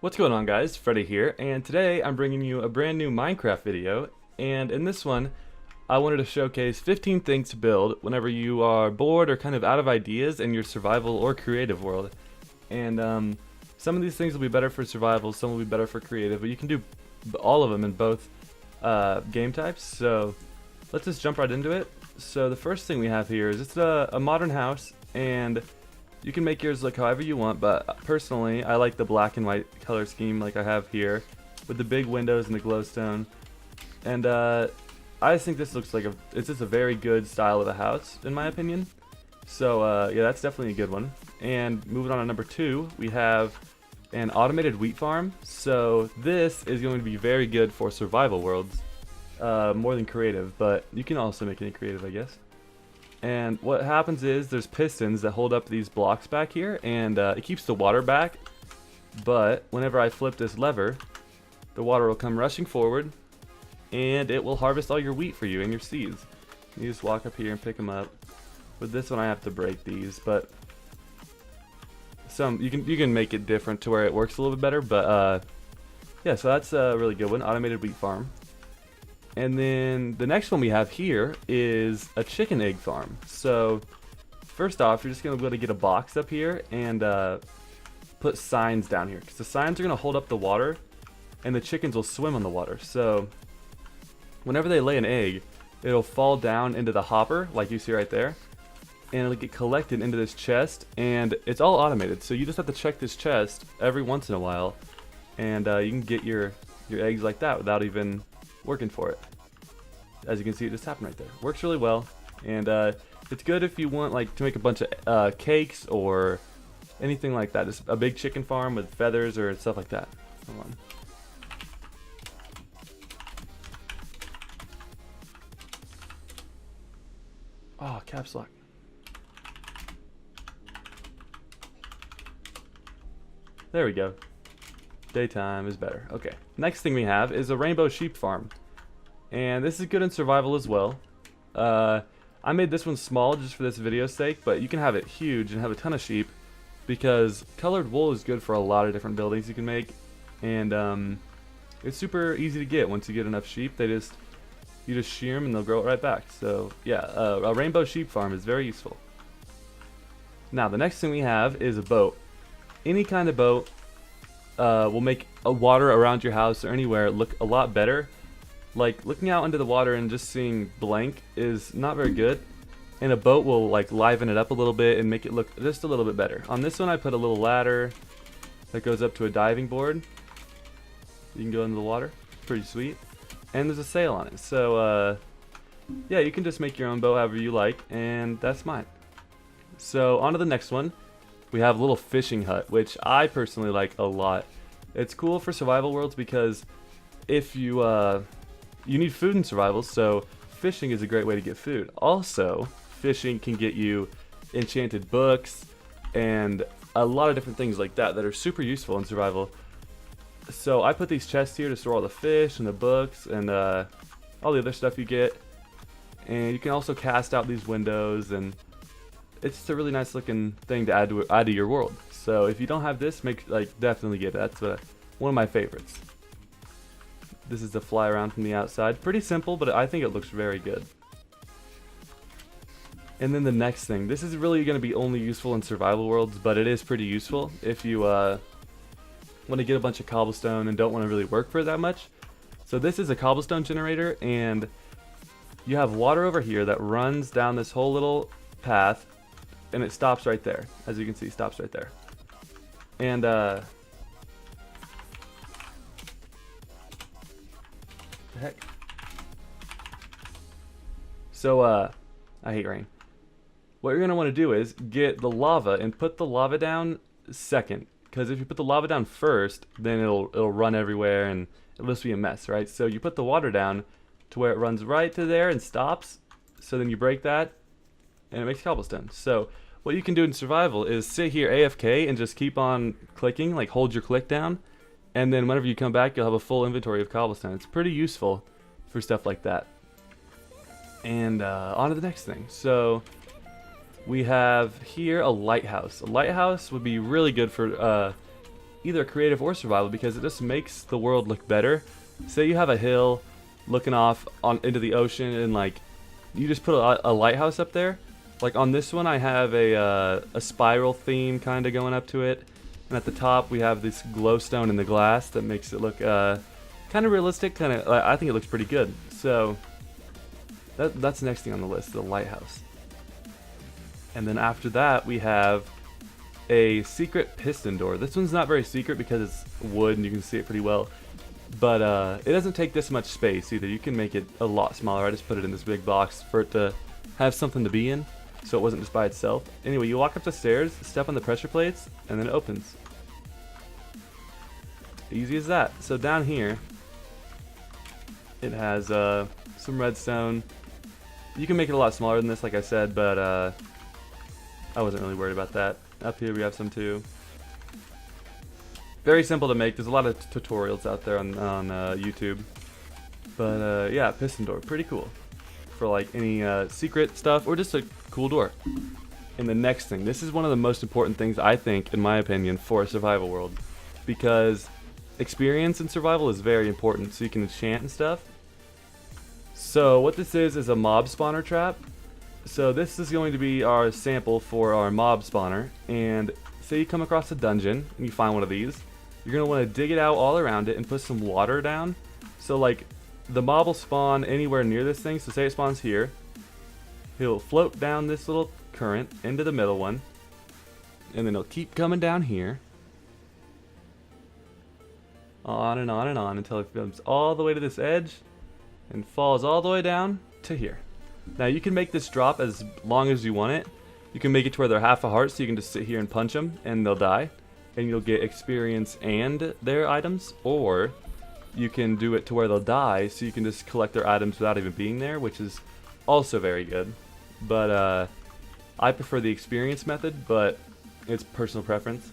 What's going on, guys? Freddy here, and today I'm bringing you a brand new Minecraft video. And in this one, I wanted to showcase 15 things to build whenever you are bored or kind of out of ideas in your survival or creative world. And some of these things will be better for survival, some will be better for creative, but you can do all of them in both game types. So let's just jump right into it. So the first thing we have here is it's a modern house, and you can make yours look however you want, but personally, I like the black and white color scheme like I have here, with the big windows and the glowstone. And I just think this looks like it's just a very good style of a house, in my opinion. So yeah, that's definitely a good one. And moving on to number 2, we have an automated wheat farm. So this is going to be very good for survival worlds, more than creative, but you can also make any creative, I guess. And what happens is there's pistons that hold up these blocks back here, and it keeps the water back. But whenever I flip this lever, the water will come rushing forward, and it will harvest all your wheat for you and your seeds. You just walk up here and pick them up. With this one, I have to break these, but you can make it different to where it works a little bit better. But yeah, so that's a really good one, automated wheat farm. And then the next one we have here is a chicken egg farm. So first off, you're just going to be able to get a box up here and put signs down here, because the signs are going to hold up the water and the chickens will swim on the water. So whenever they lay an egg, it'll fall down into the hopper like you see right there, and it'll get collected into this chest, and it's all automated. So you just have to check this chest every once in a while, and you can get your eggs like that without even working for it. As you can see, it just happened right there. Works really well, and it's good if you want like to make a bunch of cakes or anything like that. Just a big chicken farm with feathers or stuff like that. Come on. Oh, caps lock. There we go. Daytime is better. Okay. Next thing we have is a rainbow sheep farm. And this is good in survival as well. I made this one small just for this video's sake, but you can have it huge and have a ton of sheep, because colored wool is good for a lot of different buildings you can make. And it's super easy to get once you get enough sheep. You just shear them and they'll grow it right back. So yeah, a rainbow sheep farm is very useful. Now the next thing we have is a boat. Any kind of boat will make a water around your house or anywhere look a lot better. Like looking out into the water and just seeing blank is not very good, and a boat will like liven it up a little bit and make it look just a little bit better. On this one I put a little ladder that goes up to a diving board. You can go into the water, pretty sweet. And there's a sail on it, so yeah, you can just make your own boat however you like, and that's mine. So on to the next one. We have a little fishing hut, which I personally like a lot. It's cool for survival worlds because if you need food in survival, so fishing is a great way to get food. Also, fishing can get you enchanted books and a lot of different things like that that are super useful in survival. So I put these chests here to store all the fish and the books and all the other stuff you get. And you can also cast out these windows, and it's just a really nice looking thing to add to your world. So if you don't have this, definitely get it. That's one of my favorites. This is the fly around from the outside. Pretty simple, but I think it looks very good. And then the next thing. This is really going to be only useful in survival worlds, but it is pretty useful if you want to get a bunch of cobblestone and don't want to really work for it that much. So this is a cobblestone generator, and you have water over here that runs down this whole little path, and it stops right there. As you can see, it stops right there. And the heck? So I hate rain. What you're gonna want to do is get the lava and put the lava down second, because if you put the lava down first, then it'll run everywhere and it'll just be a mess, right? So you put the water down to where it runs right to there and stops. So then you break that, and it makes cobblestone. So what you can do in survival is sit here AFK and just keep on clicking, like hold your click down, and then whenever you come back, you'll have a full inventory of cobblestone. It's pretty useful for stuff like that. And on to the next thing. So we have here a lighthouse. A lighthouse would be really good for either creative or survival because it just makes the world look better. Say you have a hill looking off into the ocean, and like you just put a lighthouse up there. Like on this one, I have a spiral theme kind of going up to it, and at the top we have this glowstone in the glass that makes it look kind of realistic. Kind of, I think it looks pretty good. So that's the next thing on the list, the lighthouse. And then after that, we have a secret piston door. This one's not very secret because it's wood and you can see it pretty well. But it doesn't take this much space either. You can make it a lot smaller. I just put it in this big box for it to have something to be in, so it wasn't just by itself. Anyway, you walk up the stairs, step on the pressure plates, and then it opens. Easy as that. So down here, it has some redstone. You can make it a lot smaller than this, like I said, but I wasn't really worried about that. Up here we have some too. Very simple to make. There's a lot of tutorials out there on YouTube. But yeah, piston door, pretty cool for like any secret stuff or just a cool door. And the next thing, this is one of the most important things I think, in my opinion, for a survival world, because experience in survival is very important, so you can enchant and stuff. So what this is a mob spawner trap. So this is going to be our sample for our mob spawner, and say you come across a dungeon and you find one of these, you're going to want to dig it out all around it and put some water down. So like the mob will spawn anywhere near this thing, so say it spawns here, he'll float down this little current into the middle one, and then he'll keep coming down here, on and on and on until it comes all the way to this edge and falls all the way down to here. Now you can make this drop as long as you want it. You can make it to where they're half a heart, so you can just sit here and punch them and they'll die, and you'll get experience and their items. Or you can do it to where they'll die, so you can just collect their items without even being there, which is also very good. But I prefer the experience method, but it's personal preference.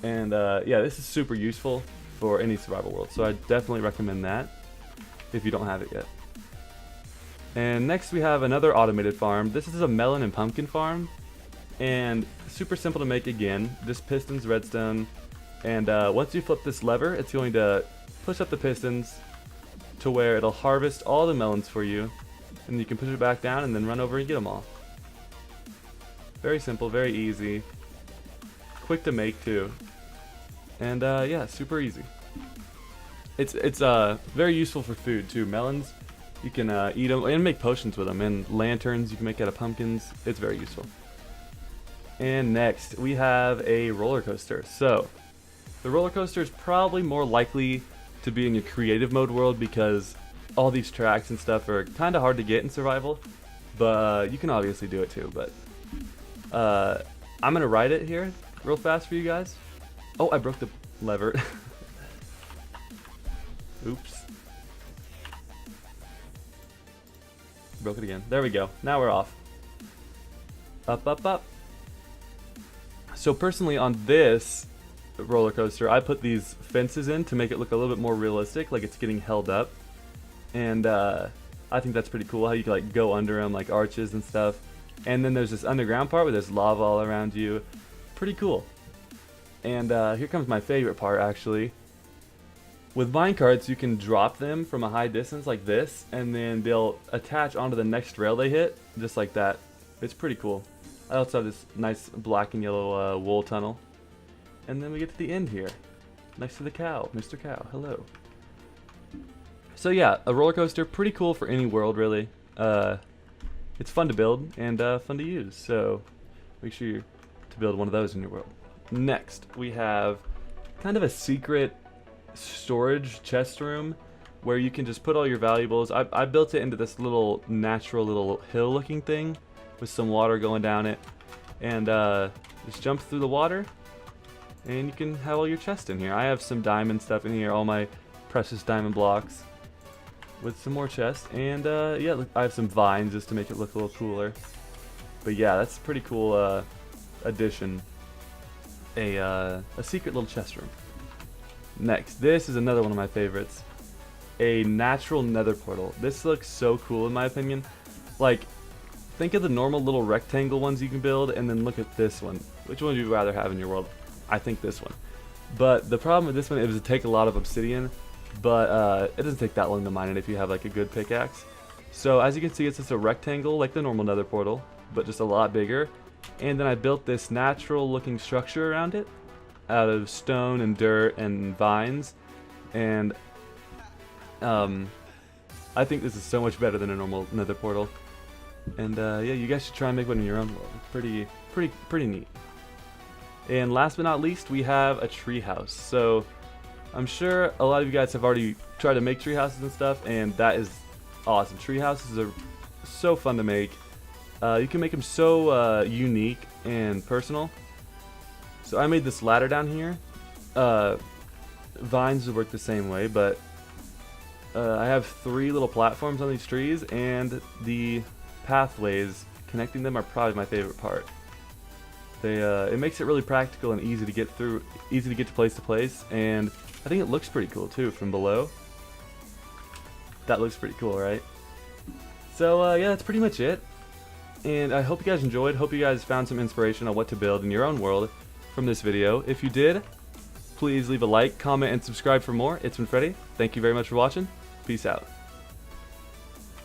And yeah, this is super useful for any survival world, so I definitely recommend that if you don't have it yet. And next we have another automated farm. This is a melon and pumpkin farm, and super simple to make again. Just pistons, redstone, and once you flip this lever, it's going to push up the pistons to where it'll harvest all the melons for you, and you can push it back down and then run over and get them all. Very simple, very easy, quick to make too, and yeah, super easy. It's very useful for food too. Melons, you can eat them and make potions with them, and lanterns you can make out of pumpkins. It's very useful. And next we have a roller coaster. So the roller coaster is probably more likely to be in your creative mode world because all these tracks and stuff are kind of hard to get in survival, but you can obviously do it too. But I'm gonna ride it here real fast for you guys. Oh, I broke the lever. Oops. Broke it again. There we go. Now we're off. Up, up, up. So personally on this roller coaster, I put these fences in to make it look a little bit more realistic, like it's getting held up. And I think that's pretty cool how you can like go under them like arches and stuff. And then there's this underground part where there's lava all around you. Pretty cool. And here comes my favorite part actually. With minecarts, you can drop them from a high distance like this, and then they'll attach onto the next rail they hit, just like that. It's pretty cool. I also have this nice black and yellow wool tunnel. And then we get to the end here, next to the cow, Mr. Cow, hello. So yeah, a roller coaster, pretty cool for any world really. It's fun to build and fun to use, so make sure to build one of those in your world. Next, we have kind of a secret storage chest room where you can just put all your valuables. I built it into this little natural little hill looking thing with some water going down it, and just jump through the water and you can have all your chests in here. I have some diamond stuff in here, all my precious diamond blocks with some more chests, and yeah, I have some vines just to make it look a little cooler. But yeah, that's a pretty cool addition, a secret little chest room. Next, this is another one of my favorites, a natural nether portal. This looks so cool in my opinion. Like, think of the normal little rectangle ones you can build, and then look at this one. Which one would you rather have in your world? I think this one. But the problem with this one is it take a lot of obsidian, but it doesn't take that long to mine it if you have like a good pickaxe. So as you can see, it's just a rectangle like the normal nether portal, but just a lot bigger. And then I built this natural looking structure around it out of stone and dirt and vines. And I think this is so much better than a normal nether portal. And yeah, you guys should try and make one in your own world. Pretty neat. And last but not least, we have a tree house. So I'm sure a lot of you guys have already tried to make tree houses and stuff, and that is awesome. Tree houses are so fun to make. You can make them so unique and personal. So I made this ladder down here. Vines would work the same way, but I have 3 little platforms on these trees, and the pathways connecting them are probably my favorite part. It makes it really practical and easy to get through, easy to get to place, and I think it looks pretty cool too from below. That looks pretty cool, right? So yeah, that's pretty much it. And I hope you guys enjoyed. Hope you guys found some inspiration on what to build in your own world from this video. If you did, please leave a like, comment, and subscribe for more. It's been Freddy. Thank you very much for watching. Peace out.